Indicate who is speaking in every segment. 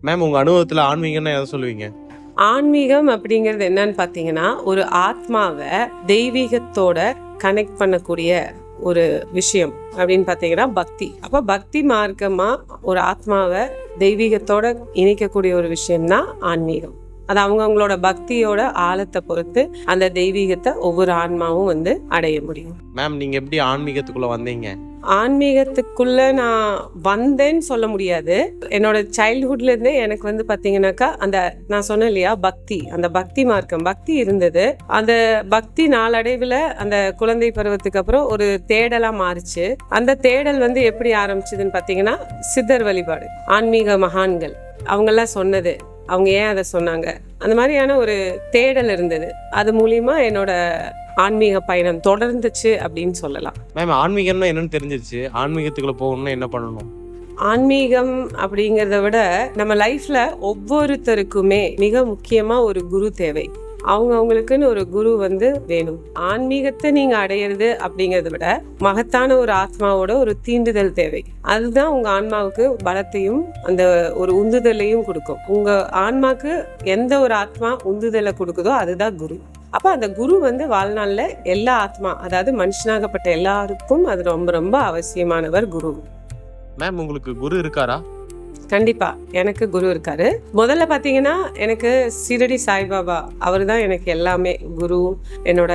Speaker 1: Ma'am உங்க அனுபவத்துல ஆன்மீகம்னா எதை சொல்லுவீங்க?
Speaker 2: ஆன்மீகம் அப்படிங்கிறது என்னன்னு பார்த்தீங்கன்னா, ஒரு ஆத்மாவை தெய்வீகத்தோட கனெக்ட் பண்ணக்கூடிய ஒரு விஷயம் அப்படின்னு பார்த்தீங்கன்னா பக்தி. அப்போ பக்தி மார்க்கமா ஒரு ஆத்மாவை தெய்வீகத்தோட இணைக்கக்கூடிய ஒரு விஷயம்தான் ஆன்மீகம். அது அவங்கவுங்களோட பக்தியோட ஆழத்தை பொறுத்து அந்த தெய்வீகத்தை ஒவ்வொரு ஆன்மாவும் அடைய முடியும்.
Speaker 1: மேம் நீங்க எப்படி ஆன்மீகத்துக்குள்ள வந்தீங்க?
Speaker 2: ஆன்மீகத்துக்குள்ள நான் வந்தேன்னு சொல்ல முடியாது. என்னோட சைல்ட்ஹுட்ல இருந்தே எனக்கு பாத்தீங்கன்னாக்கா அந்த நான் சொன்னேன் இல்லையா பக்தி, அந்த பக்தி மார்க்கம் பக்தி இருந்தது. அந்த பக்தி நாளடைவில் அந்த குழந்தை பருவத்துக்கு அப்புறம் ஒரு தேடலா மாறிச்சு. அந்த தேடல் எப்படி ஆரம்பிச்சதுன்னு பாத்தீங்கன்னா சித்தர் வழிபாடு, ஆன்மீக மகான்கள் அவங்கெல்லாம் சொன்னது, அவங்க ஏன் அதை சொன்னாங்க, அந்த மாதிரியான ஒரு தேடல் இருந்தது. அது மூலியமா என்னோட ஆன்மீக பயணம் தொடர்ந்துச்சு அப்படின்னு சொல்லலாம்.
Speaker 1: மேம் ஆன்மீகம்னா என்னன்னு தெரிஞ்சிருச்சு, ஆன்மீகத்துக்குள்ள போகணும்னா என்ன பண்ணணும்?
Speaker 2: ஆன்மீகம் அப்படிங்கிறத விட நம்ம லைஃப்ல ஒவ்வொருத்தருக்குமே மிக முக்கியமா ஒரு குரு தேவை. அவங்களுக்குன்னு ஒரு குரு வேணும். ஆன்மீகத்தை நீங்க அடையிறது அப்படிங்கறத விட மகத்தான ஒரு ஆத்மாவோட ஒரு தீண்டுதல் தேவை. அதுதான் உங்க ஆன்மாவுக்கு பலத்தையும் அந்த ஒரு உந்துதலையும் கொடுக்கும். உங்க ஆன்மாக்கு எந்த ஒரு ஆத்மா உந்துதலை கொடுக்குதோ அதுதான் குரு. அப்ப அந்த குரு வாழ்நாள்ல எல்லா ஆத்மா, அதாவது மனுஷனாகப்பட்ட எல்லாருக்கும் அது ரொம்ப ரொம்ப அவசியமானவர் குரு.
Speaker 1: மேம் உங்களுக்கு குரு இருக்காரா?
Speaker 2: கண்டிப்பா எனக்கு குரு இருக்காரு. முதல்ல பாத்தீங்கன்னா எனக்கு சீரடி சாய்பாபா அவர் தான் எனக்கு எல்லாமே. குரு, என்னோட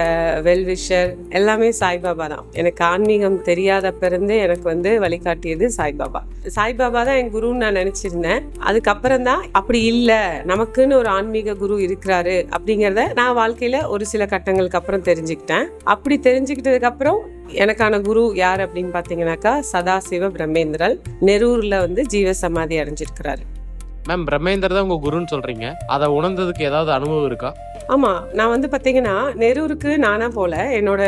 Speaker 2: வெல்விஷர் எல்லாமே சாய்பாபா தான். எனக்கு ஆன்மீகம் தெரியாத பிறந்தே எனக்கு வழிகாட்டியது சாய்பாபா. சாய்பாபா தான் என் குருன்னு நான் நினைச்சிருந்தேன். அதுக்கப்புறம் தான் அப்படி இல்லை, நமக்குன்னு ஒரு ஆன்மீக குரு இருக்கிறாரு அப்படிங்கிறத நான் வாழ்க்கையில ஒரு சில கட்டங்களுக்கு அப்புறம் தெரிஞ்சுக்கிட்டேன். அப்படி தெரிஞ்சுக்கிட்டதுக்கு அப்புறம் எனக்கான குரு யார் அப்படின்னு பாத்தீங்கன்னாக்கா சதாசிவ பிரம்மேந்திரல் நெரூர்ல ஜீவ சமாதி அடைஞ்சிருக்கிறாரு.
Speaker 1: மேம் பிரம்மேந்திர தான் உங்க குருன்னு சொல்றீங்க, அதை உணர்ந்ததுக்கு ஏதாவது அனுபவம் இருக்கா?
Speaker 2: ஆமா, நான் பாத்தீங்கன்னா நெரூருக்கு நானா போல, என்னோட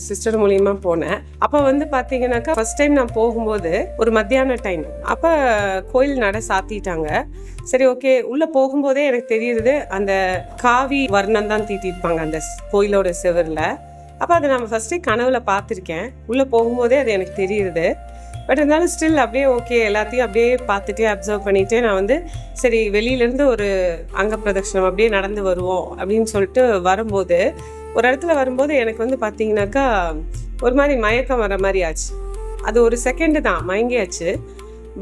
Speaker 2: சிஸ்டர் மூலியமா போனேன். அப்ப பாத்தீங்கன்னாக்கா ஃபர்ஸ்ட் டைம் நான் போகும்போது ஒரு மத்தியான டைம். அப்ப கோயில் நட சாத்திட்டாங்க. சரி ஓகே, உள்ள போகும்போதே எனக்கு தெரியுது அந்த காவி வர்ணம் தான் தீட்டிருப்பாங்க அந்த கோயிலோட சிவர்ல. அப்போ அதை நம்ம ஃபர்ஸ்டே கனவுல பார்த்துருக்கேன். உள்ளே போகும்போதே அது எனக்கு தெரியுது. பட் இருந்தாலும் ஸ்டில் அப்படியே ஓகே, எல்லாத்தையும் அப்படியே பார்த்துட்டே அப்சர்வ் பண்ணிட்டு நான் சரி வெளியிலேருந்து ஒரு அங்க பிரதட்சணம் அப்படியே நடந்து வருவோம் அப்படின்னு சொல்லிட்டு வரும்போது ஒரு இடத்துல வரும்போது எனக்கு பார்த்தீங்கன்னாக்கா ஒரு மாதிரி மயக்கம் வர மாதிரி ஆச்சு. அது ஒரு செகண்டு தான் மயங்கியாச்சு.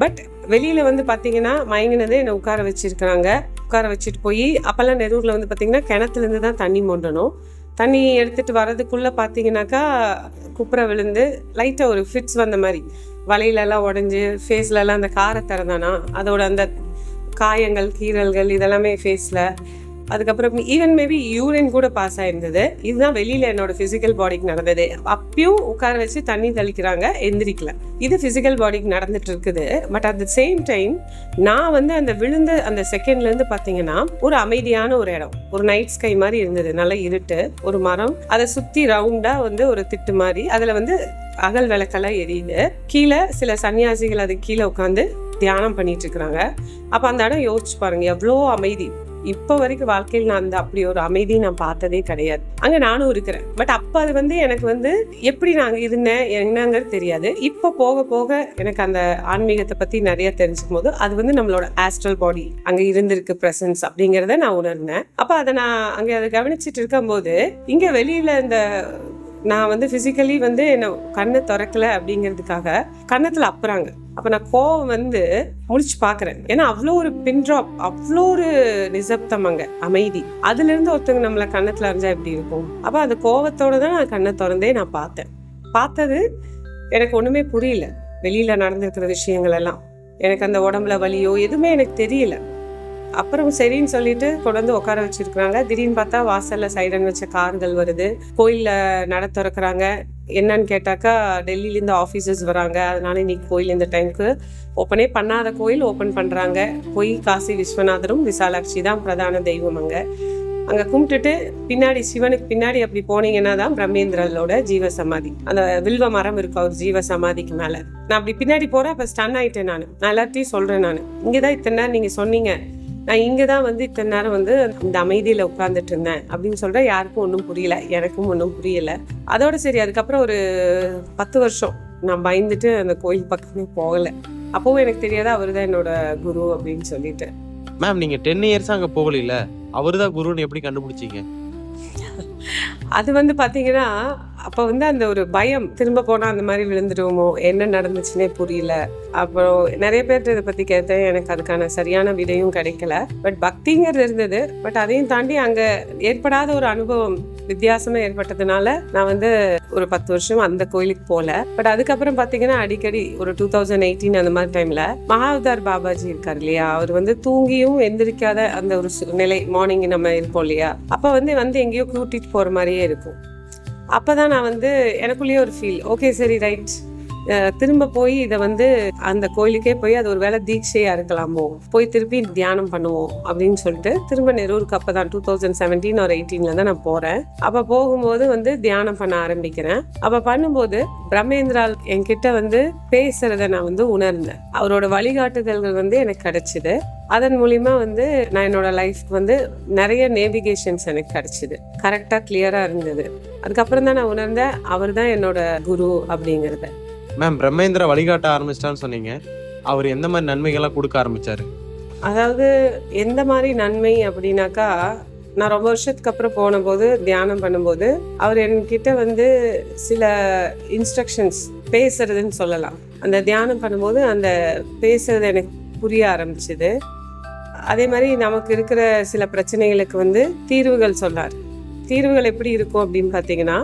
Speaker 2: பட் வெளியில் பார்த்தீங்கன்னா மயங்கினதே என்னை உட்கார வச்சிருக்கிறாங்க. உட்கார வச்சுட்டு போய் அப்போல்லாம் நெரூரில் பார்த்தீங்கன்னா கிணத்துலேருந்து தான் தண்ணி மொண்டணும். தண்ணி எடுத்துகிட்டு வர்றதுக்குள்ளே பார்த்தீங்கன்னாக்கா குப்புரை விழுந்து லைட்டாக ஒரு ஃபிட்ஸ் வந்த மாதிரி, வலையிலலாம் உடஞ்சி ஃபேஸ்லலாம் அந்த காரத்தரதானா அதோட அந்த காயங்கள் கீறல்கள் இதெல்லாமே ஃபேஸில். அதுக்கப்புறம் ஈவன் மேபி யூரின் கூட பாஸ் ஆயிருந்தது. இதுதான் வெளியில் என்னோட ஃபிசிக்கல் பாடிக்கு நடந்தது. அப்பயும் உட்கார வச்சு தண்ணி தெளிக்கிறாங்க, எந்திரிக்கல. இது ஃபிசிக்கல் பாடிக்கு நடந்துட்டு இருக்குது. But at the same time நான் அந்த விழுந்த அந்த செகண்ட்லேருந்து பார்த்தீங்கன்னா ஒரு அமைதியான ஒரு இடம், ஒரு நைட் ஸ்கை மாதிரி இருந்தது. நல்லா இருட்டு, ஒரு மரம், அதை சுற்றி ரவுண்டாக ஒரு திட்டு மாதிரி, அதில் அகல் விளக்கெல்லாம் எரியுது. கீழே சில சன்னியாசிகள் அது கீழே உட்காந்து தியானம் பண்ணிட்டு இருக்கிறாங்க. அப்போ அந்த இடம் யோசிச்சு பாருங்க எவ்வளோ அமைதி. இப்போ வரைக்கும் வாழ்க்கையில் நான் அப்படி ஒரு அமைதி நான் பார்த்ததே கிடையாது. அங்கே நானும் இருக்கிறேன். பட் அப்போ அது எனக்கு எப்படி நாங்கள் இருந்தேன் என்னங்கிறது தெரியாது. இப்போ போக போக எனக்கு அந்த ஆன்மீகத்தை பற்றி நிறைய தெரிஞ்சுக்கும் போது அது நம்மளோட ஆஸ்ட்ரல் பாடி அங்கே இருந்திருக்கு ப்ரெசன்ஸ் அப்படிங்கிறத நான் உணர்ந்தேன். அப்போ அதை நான் அங்கே அதை கவனிச்சுட்டு இருக்கும்போது இங்கே வெளியில் இந்த நான் ஃபிசிக்கலி என்னை கண்ணை திறக்கல அப்படிங்கிறதுக்காக கன்னத்தில் அப்புறாங்க. அப்போ நான் கோவம் முழிச்சு பார்க்குறேன். ஏன்னா அவ்வளோ ஒரு பின் ட்ராப், அவ்வளோ ஒரு நிசப்தம், அங்கே அமைதி. அதுலேருந்து ஒருத்தவங்க நம்மளை கன்னத்தில் அரைஞ்சா எப்படி இருக்கும்? அப்போ அந்த கோவத்தோடு தான் நான் கண்ணை திறந்தே நான் பார்த்தது எனக்கு ஒன்றுமே புரியல. வெளியில் நடந்திருக்கிற விஷயங்கள் எல்லாம் எனக்கு அந்த உடம்புல வலியோ எதுவுமே எனக்கு தெரியல. அப்புறம் சரின்னு சொல்லிட்டு கொண்டு உட்கார வச்சிருக்கிறாங்க. திடீர்னு பார்த்தா வாசல்ல சைடன் வச்ச கார்கள் வருது. கோயில்ல நட திறக்கிறாங்க. என்னன்னு கேட்டாக்கா டெல்லியிலேருந்து ஆஃபீஸர்ஸ் வராங்க. அதனால இன்னைக்கு கோயில் இந்த டைமுக்கு ஓப்பனே பண்ணாத கோயில் ஓப்பன் பண்ணுறாங்க. போய் காசி விஸ்வநாதரும் விசாலாட்சி தான் பிரதான தெய்வம். அங்கே கும்பிட்டுட்டு பின்னாடி சிவனுக்கு பின்னாடி அப்படி போனீங்கன்னா தான் பிரம்மேந்திரலோட ஜீவ சமாதி, அந்த வில்வ மரம் இருக்கும் அவர் ஜீவ சமாதிக்கு மேலே. நான் அப்படி பின்னாடி போகிறேன். அப்போ ஸ்டன் ஆகிட்டேன். நான் எல்லாத்தையும் சொல்கிறேன். நான் இங்கே தான் இத்தனை நேரம் நீங்கள் சொன்னீங்க, நான் இங்கே தான் இத்தனை நேரம் இந்த அமைதியில் உட்காந்துட்டு இருந்தேன் அப்படின்னு சொல்கிறேன். யாருக்கும் ஒன்றும் புரியல, எனக்கும் ஒன்றும் புரியலை. அதோட சரி அதுக்கப்புறம் ஒரு 10 வருஷம் நான் பயந்துட்டு அந்த கோயில் பக்கமே போகலை. அப்போவும் எனக்கு தெரியாத அவர் தான் என்னோட குரு அப்படின்னு சொல்லிட்டு.
Speaker 1: மேம் நீங்க 10 இயர்ஸ் அங்க போகல, அவருதான் குருன்னு எப்படி கண்டுபிடிச்சீங்க?
Speaker 2: அது வந்து பார்த்தீங்கன்னா, அப்ப வந்து அந்த ஒரு பயம், திரும்ப போனா அந்த மாரி விழுந்துடுவோமோ, என்ன நடந்துச்சுன்னே புரியல. அப்புறம் நெறைய பேர்ட்ட இத பத்தி கேட்டேன். எனக்கு அதுக்கான சரியான விடையும் கிடைக்கல. பட் பக்திங்கிறது இருந்தது. பட் அதையும் தாண்டி அங்க ஏற்படாத ஒரு அனுபவம் வித்தியாசமா ஏற்பட்டதுனால, நான் வந்து ஒரு 10 வருஷம் அந்த கோயிலுக்கு போல. பட் அதுக்கப்புறம் பார்த்தீங்கன்னா, அடிக்கடி ஒரு 2018 அந்த மாரி டைம்ல மகாவதார் பாபாஜி இருக்காரு இல்லையா? அவர் வந்து தூங்கியும் எந்திரிக்காத அந்த ஒரு நிலை, மார்னிங் நம்ம இருப்போம் இல்லையா? அப்ப வந்து எங்கேயோ கூட்டிட்டு போற மாரியே இருக்கும். அப்பதான் நான் வந்து எனக்குள்ளேயே ஒரு ஃபீல், ஓகே சரி ரைட், திரும்ப போய் இதை வந்து அந்த கோயிலுக்கே போய் அது ஒரு வேளை தீட்சையா இருக்கலாமோ, போய் திருப்பி தியானம் பண்ணுவோம் அப்படின்னு சொல்லிட்டு திரும்ப நெரூருக்கு அப்பதான் 2017 ஒரு 18ல தான் நான் போறேன். அப்ப போகும்போது வந்து தியானம் பண்ண ஆரம்பிக்கிறேன். அப்ப பண்ணும்போது பிரம்மேந்திரால் என்கிட்ட வந்து பேசுறத நான் வந்து உணர்ந்தேன். அவரோட வழிகாட்டுதல்கள் வந்து எனக்கு கிடைச்சிது. அதன் மூலியமா வந்து நான் என்னோட லைஃப்க்கு வந்து நிறைய நேவிகேஷன்ஸ் எனக்கு கிடைச்சிது. கரெக்டா கிளியரா இருந்தது. அதுக்கப்புறம் தான் நான் உணர்ந்தேன் அவர் தான் என்னோட குரு அப்படிங்கறத.
Speaker 1: மேம் பிரம்மேந்திரா வழிகாட்ட ஆரம்பிச்சிட்டான்னு சொன்னீங்க, அவர் எந்த மாதிரி நன்மைகள்லாம் கொடுக்க ஆரம்பிச்சாரு?
Speaker 2: அதாவது எந்த மாதிரி நன்மை அப்படின்னாக்கா, நான் ரொம்ப வருஷத்துக்கு அப்புறம் போன போது தியானம் பண்ணும்போது அவர் என்கிட்ட வந்து சில இன்ஸ்ட்ரக்ஷன்ஸ், பேசுறதுன்னு சொல்லலாம். அந்த தியானம் பண்ணும்போது அந்த பேசுறது எனக்கு புரிய ஆரம்பிச்சுது. அதே மாதிரி நமக்கு இருக்கிற சில பிரச்சனைகளுக்கு வந்து தீர்வுகள் சொன்னார். தீர்வுகள் எப்படி இருக்கும் அப்படின்னு பார்த்தீங்கன்னா,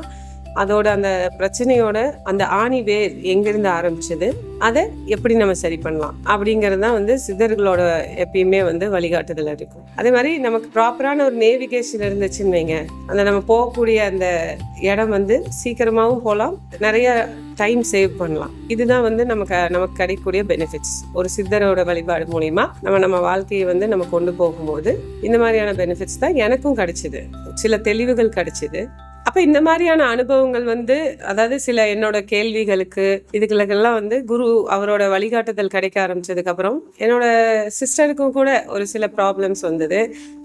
Speaker 2: அதோட அந்த பிரச்சனையோட அந்த ஆணி வேர் எங்கிருந்து ஆரம்பிச்சது, அதை எப்படி நம்ம சரி பண்ணலாம் அப்படிங்கிறது தான் வந்து சித்தர்களோட எப்பயுமே வந்து வழிகாட்டுதல் இருக்கும். அதே மாதிரி நமக்கு ப்ராப்பரான ஒரு நேவிகேஷன் இருந்துச்சுன்னு வைங்க, அந்த நம்ம போகக்கூடிய அந்த இடம் வந்து சீக்கிரமாகவும் போகலாம், நிறைய டைம் சேவ் பண்ணலாம். இதுதான் வந்து நமக்கு கிடைக்கக்கூடிய பெனிஃபிட்ஸ். ஒரு சித்தரோட வழிபாடு மூலிமா நம்ம வாழ்க்கையை வந்து நம்ம கொண்டு போகும்போது இந்த மாதிரியான பெனிஃபிட்ஸ் தான் எனக்கும் கிடைச்சிது. சில தெளிவுகள் கிடைச்சிது. அப்ப இந்த மாதிரியான அனுபவங்கள் வந்து, அதாவது சில என்னோட கேள்விகளுக்கு இதுகளுக்கெல்லாம் வந்து குரு அவரோட வழிகாட்டுதல் கிடைக்க ஆரம்பிச்சதுக்கு அப்புறம் என்னோட சிஸ்டருக்கும் கூட ஒரு சில ப்ராப்ளம்ஸ் வந்தது,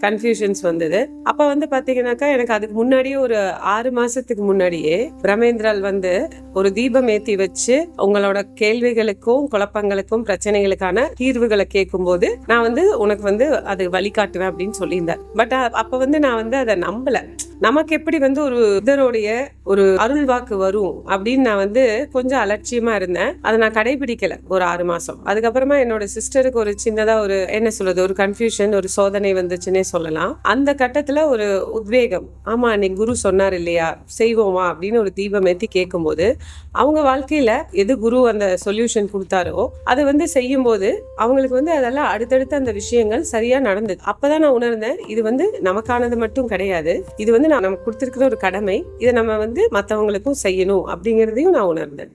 Speaker 2: கன்ஃபியூஷன்ஸ் வந்தது. அப்ப வந்து பாத்தீங்கன்னாக்கா, எனக்கு அதுக்கு முன்னாடியே ஒரு 6 மாசத்துக்கு முன்னாடியே பிரமேந்திரால் வந்து ஒரு தீபம் ஏத்தி வச்சு உங்களோட கேள்விகளுக்கும் குழப்பங்களுக்கும் பிரச்சனைகளுக்கான தீர்வுகளை கேட்கும் போது நான் வந்து உனக்கு வந்து அது வழிகாட்டுவேன் அப்படின்னு சொல்லியிருந்தேன். பட் அப்ப வந்து நான் வந்து அதை நம்பல. நமக்கு எப்படி வந்து ஒரு இதரோடைய ஒரு அருள் வாக்கு வரும் அப்படின்னு நான் வந்து கொஞ்சம் அலட்சியமா இருந்தேன். அதை நான் கடைபிடிக்கல ஒரு 6 மாசம். அதுக்கப்புறமா என்னோட சிஸ்டருக்கு ஒரு சின்னதா ஒரு என்ன சொல்றது, ஒரு கன்ஃபியூஷன், ஒரு சோதனை வந்துச்சுன்னே சொல்லலாம். அந்த கட்டத்துல ஒரு உத்வேகம், ஆமா அன்னைக்கு குரு சொன்னார் இல்லையா, செய்வோமா அப்படின்னு ஒரு தீபம் ஏத்தி கேட்கும்போது அவங்க வாழ்க்கையில எது குரு அந்த சொல்யூஷன் கொடுத்தாரோ அதை வந்து செய்யும் போது அவங்களுக்கு வந்து அதெல்லாம் அடுத்தடுத்த அந்த விஷயங்கள் சரியா நடந்தது. அப்பதான் நான் உணர்ந்தேன், இது வந்து நமக்கானது மட்டும் கிடையாது, இது வந்து நமக்கு கொடுத்திருக்கிற ஒரு கடமை, இதை நம்ம வந்து மற்றவங்களுக்கும் செய்யணும் அப்படிங்கிறதையும் நான் உணர்ந்தேன்.